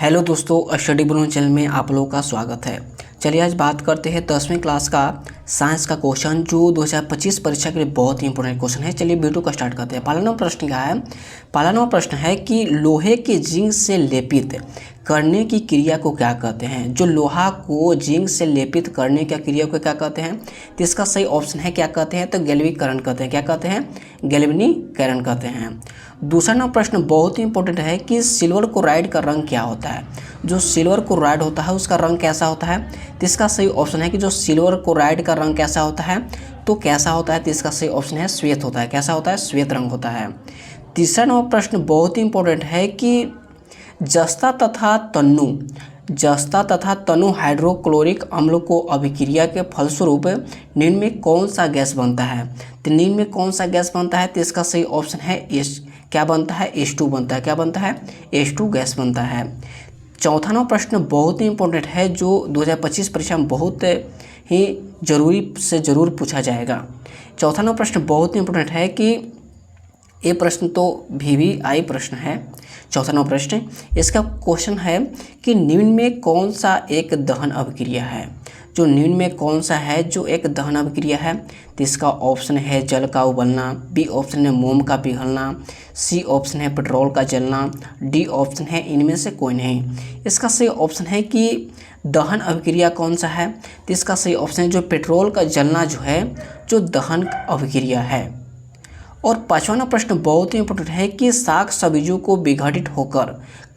Hello दोस्तों, study bro channel में आप लोगों का स्वागत है। चलिए आज बात करते हैं 10वीं क्लास का साइंस का क्वेश्चन जो 2025 परीक्षा के लिए बहुत ही इंपॉर्टेंट क्वेश्चन है। चलिए वीडियो का स्टार्ट करते हैं। पहला नंबर प्रश्न क्या है? पहला नंबर प्रश्न है कि लोहे के जिंक से लेपित करने की क्रिया को क्या कहते हैं? जो लोहा को जिंक से लेपित करने की क्रिया को क्या कहते हैं? तो इसका सही ऑप्शन है क्या कहते हैं? तो गैल्वेनीकरण कहते हैं। क्या कहते हैं? गैल्वेनीकरण कहते हैं। दूसरा नंबर प्रश्न बहुत ही इंपॉर्टेंट है कि सिल्वर क्लोराइड का रंग क्या होता है? जो सिल्वर क्लोराइड होता है उसका रंग कैसा होता है? तो इसका सही ऑप्शन है कि जो सिल्वर क्लोराइड का रंग कैसा होता है, तो कैसा होता है? तो इसका सही ऑप्शन है श्वेत होता है। कैसा होता है? श्वेत रंग होता है। तीसरा नंबर प्रश्न बहुत ही इंपॉर्टेंट है कि जस्ता तथा तनु हाइड्रोक्लोरिक अम्ल को अभिक्रिया के फलस्वरूप निम्न में कौन सा गैस बनता है? तो निम्न में कौन सा गैस बनता है? तो इसका सही ऑप्शन है क्या बनता है? H2 बनता है। क्या बनता है? H2 गैस बनता है। चौथा नंबर प्रश्न बहुत ही इंपॉर्टेंट है जो 2025 परीक्षा में बहुत ही जरूरी से जरूर पूछा जाएगा। चौथा नंबर प्रश्न बहुत ही इंपॉर्टेंट है कि ये प्रश्न तो VVI प्रश्न है। चौथा नंबर प्रश्न इसका क्वेश्चन है कि निम्न में कौन सा एक दहन अभिक्रिया है? जो निम्न में कौन सा है जो एक दहन अभिक्रिया है? तो इसका ऑप्शन है जल का उबलना, बी ऑप्शन है मोम का पिघलना, सी ऑप्शन है पेट्रोल का जलना, डी ऑप्शन है इनमें से कोई नहीं। इसका सही ऑप्शन है कि दहन अभिक्रिया कौन सा है? तो इसका सही ऑप्शन है जो पेट्रोल का जलना जो है जो दहन अभिक्रिया है। और पांचवा नंबर प्रश्न बहुत ही इंपॉर्टेंट है कि शाक सब्जियों को विघटित होकर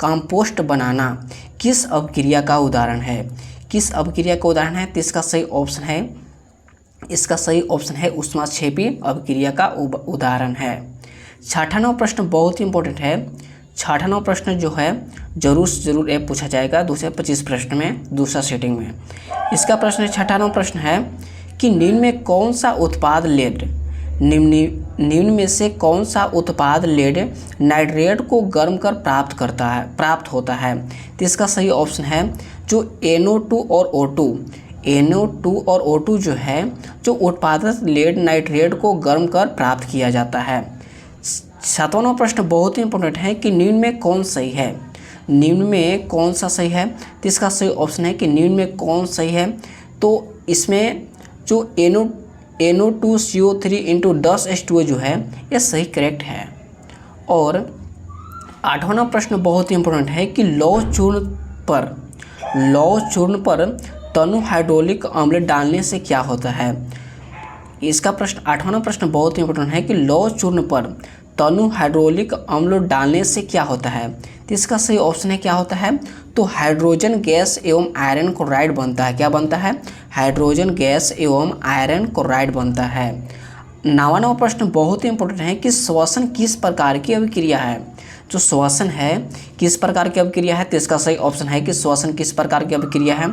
कंपोस्ट बनाना किस अभिक्रिया का उदाहरण है? किस अभिक्रिया का उदाहरण है? तो इसका सही ऑप्शन है ऊष्माक्षेपी अभिक्रिया का उदाहरण है। छठा नंबर प्रश्न बहुत ही इंपॉर्टेंट है। छठा नंबर प्रश्न जो है जरूर से जरूर ये पूछा जाएगा 2025 प्रश्न में दूसरा सेटिंग में। इसका प्रश्न छठा नंबर प्रश्न है कि निम्न में कौन सा उत्पाद लेड निम्न में से कौन सा उत्पाद लेड नाइट्रेट को गर्म कर प्राप्त होता है? तो इसका सही ऑप्शन है जो NO2 और O2। NO2 और O2 जो है जो उत्पादित लेड नाइट्रेट को गर्म कर प्राप्त किया जाता है। सातवां नंबर प्रश्न बहुत ही इंपॉर्टेंट है कि निम्न में कौन सही है? निम्न में कौन सा सही है? तो इसका सही ऑप्शन है कि निम्न में कौन सही है? तो इसमें जो NO2CO3 इंटू 10H2O जो है ये सही करेक्ट है। और आठवां नंबर प्रश्न बहुत ही इंपॉर्टेंट है कि लौह चूर्ण पर तनु हाइड्रोलिक अम्ल डालने से क्या होता है? इसका प्रश्न आठवां नंबर प्रश्न बहुत ही इंपॉर्टेंट है कि लौह चूर्ण पर तनु हाइड्रोलिक अम्ल डालने से क्या होता है? तो इसका सही ऑप्शन है क्या होता है? तो हाइड्रोजन गैस एवं आयरन क्लोराइड बनता है। क्या बनता है? हाइड्रोजन गैस एवं आयरन क्लोराइड बनता है। नौवां नंबर प्रश्न बहुत ही इंपॉर्टेंट है कि श्वसन किस प्रकार की अभिक्रिया है? जो श्वसन है किस प्रकार की अभिक्रिया है? तो इसका सही ऑप्शन है कि श्वसन किस प्रकार की अभिक्रिया है?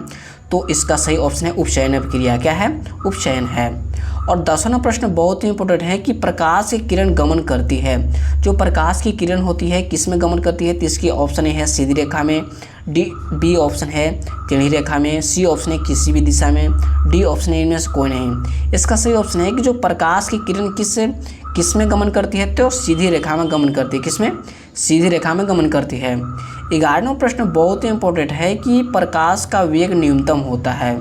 तो इसका सही ऑप्शन है उपचयन अभिक्रिया। क्या है? उपचयन है। और 10वां प्रश्न बहुत ही इंपॉर्टेंट है कि प्रकाश की किरण गमन करती है। जो प्रकाश की किरण होती है किस में गमन करती है? तो इसकी ऑप्शन है सीधी रेखा में, बी ऑप्शन है टेढ़ी रेखा में, सी ऑप्शन है किसी भी दिशा में, डी ऑप्शन है इनमें से कोई नहीं। इसका सही ऑप्शन है कि जो प्रकाश की किरण किस में गमन करती है? तो सीधी रेखा में गमन करती है। किसमें? सीधी रेखा में गमन करती है। 11वां प्रश्न बहुत ही इंपॉर्टेंट है कि प्रकाश का वेग न्यूनतम होता है।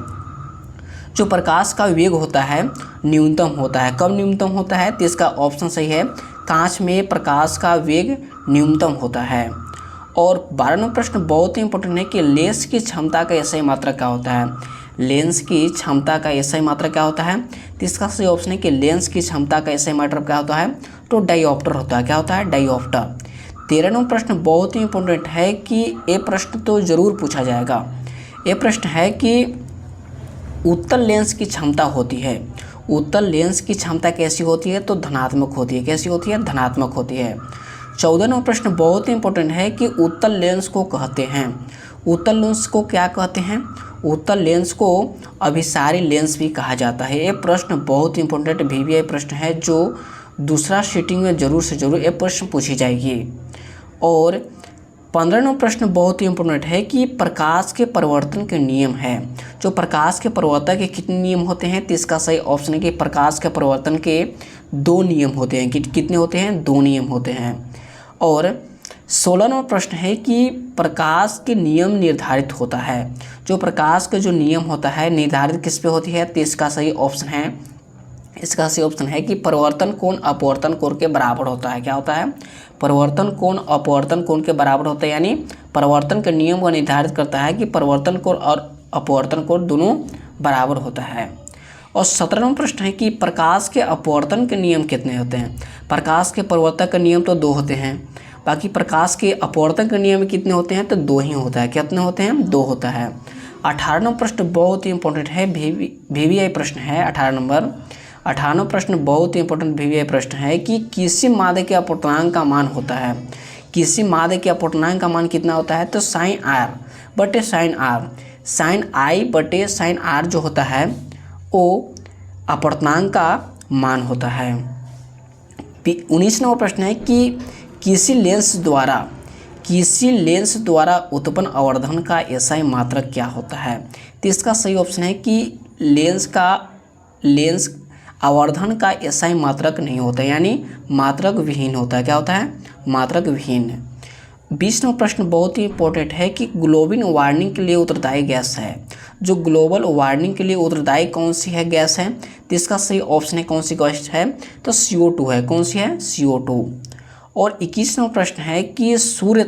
जो प्रकाश का वेग होता है न्यूनतम होता है। कब न्यूनतम होता है? तो इसका ऑप्शन सही है कांच में प्रकाश का वेग न्यूनतम होता है। और 12वां प्रश्न बहुत ही इंपॉर्टेंट है कि लेंस की क्षमता का SI मात्रक क्या होता है? लेंस की क्षमता का SI मात्रक क्या होता है? तो इसका सही ऑप्शन है कि लेंस की क्षमता का SI मात्रक क्या होता है? तो डायोप्टर होता है। क्या होता है? डायोप्टर। 13वां प्रश्न बहुत ही इंपॉर्टेंट है कि ये प्रश्न तो जरूर पूछा जाएगा। ये प्रश्न है कि उत्तल लेंस की क्षमता होती है। उत्तल लेंस की क्षमता कैसी होती है? तो धनात्मक होती है। कैसी होती है? धनात्मक होती है। 14वां प्रश्न बहुत ही इंपॉर्टेंट है कि उत्तल लेंस को कहते हैं। उत्तल लेंस को क्या कहते हैं? उत्तल लेंस को अभिसारी लेंस भी कहा जाता है। ये प्रश्न बहुत ही इंपॉर्टेंट VVI प्रश्न है जो दूसरा सीटिंग में जरूर से जरूर ये प्रश्न पूछी जाएगी। और 15वां प्रश्न बहुत ही इंपॉर्टेंट है कि प्रकाश के परिवर्तन के नियम है। जो प्रकाश के परिवर्तन के कितने नियम होते हैं? तो इसका सही ऑप्शन है कि प्रकाश के परिवर्तन के 2 नियम होते हैं। कितने होते हैं? 2 नियम होते हैं। और 16वां प्रश्न है कि प्रकाश के नियम निर्धारित होता है। जो प्रकाश के जो नियम होता है निर्धारित किस पे होती है, तो इसका सही ऑप्शन है कि परिवर्तन कोण अपवर्तन कोण के बराबर होता है। क्या होता है? परिवर्तन कोण अपवर्तन कोण के बराबर होता है, यानी परिवर्तन के नियम को निर्धारित करता है कि परिवर्तन कोण और अपवर्तन कोण दोनों बराबर होता है। और 17वां प्रश्न है कि प्रकाश के अपवर्तन के नियम कितने होते हैं। प्रकाश के परिवर्तन के नियम तो 2 होते हैं, बाकी प्रकाश के अपवर्तन के नियम कितने होते हैं, तो 2 ही होता है। कितने होते हैं? 2 होता है। 18वां प्रश्न बहुत ही इंपॉर्टेंट है, VVI प्रश्न है 18 नंबर। 18वां प्रश्न बहुत ही इंपॉर्टेंट VVI प्रश्न है कि किसी मादे के अपवर्तनांक का मान होता है। किसी मादे के अपवर्तनांक का मान कितना होता है, तो sin r बटे sin r, sin i बटे sin r जो होता है वो अपवर्तनांक का मान होता है। 19वां प्रश्न है कि किसी लेंस द्वारा उत्पन्न आवर्धन का SI मात्रक क्या होता है। तो इसका सही ऑप्शन है कि लेंस आवर्धन का SI मात्रक नहीं होता, यानी मात्रक विहीन होता है। क्या होता है? मात्रक विहीन। 20वां प्रश्न बहुत ही इंपॉर्टेंट है कि ग्लोबल वार्मिंग के लिए उत्तरदायी गैस है। जो ग्लोबल वार्मिंग के लिए उत्तरदायी कौन सी है गैस है, तो इसका सही ऑप्शन है कौन सी गैस है, तो CO2 है। कौन सी है? CO2। और 21वां प्रश्न है कि सूर्य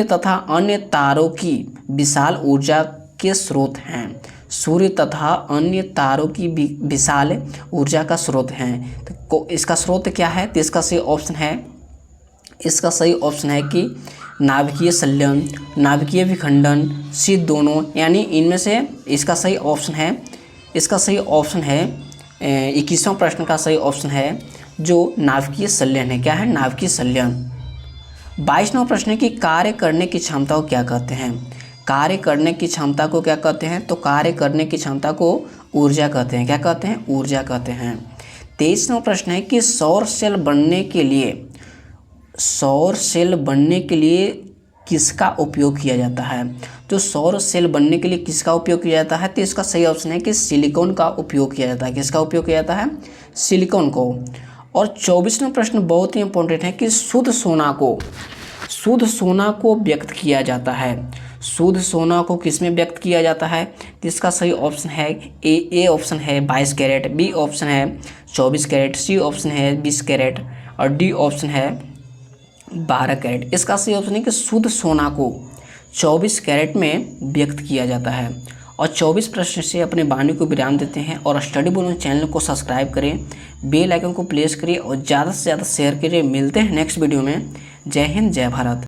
तथा अन्य तारों की विशाल ऊर्जा के स्रोत हैं। सूर्य तथा अन्य तारों की विशाल ऊर्जा का स्रोत हैं, तो इसका स्रोत क्या है, तो इसका सही ऑप्शन है कि नाभिकीय संलयन, नाभिकीय विखंडन, शीत दोनों, यानी इनमें से इसका सही ऑप्शन है 21वां प्रश्न का सही ऑप्शन है जो नाभिकीय संलयन है। क्या है? नाभिकीय संलयन। 22वां प्रश्न है कि कार्य करने की क्षमता को क्या कहते हैं। कार्य करने की क्षमता को क्या कहते हैं, तो कार्य करने की क्षमता को ऊर्जा कहते हैं। क्या कहते हैं? ऊर्जा कहते हैं। 23वां प्रश्न है कि सौर सेल बनने के लिए किसका उपयोग किया जाता है। तो सौर सेल बनने के लिए किसका उपयोग किया जाता है, तो इसका सही ऑप्शन है कि सिलिकॉन का उपयोग किया जाता है। किसका उपयोग किया जाता है? सिलिकॉन को। और 24वां प्रश्न बहुत ही इंपॉर्टेंट है कि शुद्ध सोना को व्यक्त किया जाता है। शुद्ध सोना को किसमें व्यक्त किया जाता है, तो इसका सही ऑप्शन है ए ऑप्शन है 22 कैरेट, बी ऑप्शन है 24 कैरेट, सी ऑप्शन है 20 कैरेट और डी ऑप्शन है 12 कैरेट। इसका सही ऑप्शन है कि शुद्ध सोना को 24 कैरेट में व्यक्त किया जाता है। और 24 प्रश्न से अपने वाणी को विराम देते हैं और स्टडी बोलो चैनल को सब्सक्राइब करें, बेल आइकन को प्रेस करिए और ज़्यादा से ज़्यादा शेयर करिए। मिलते हैं नेक्स्ट वीडियो में। जय हिंद, जय भारत।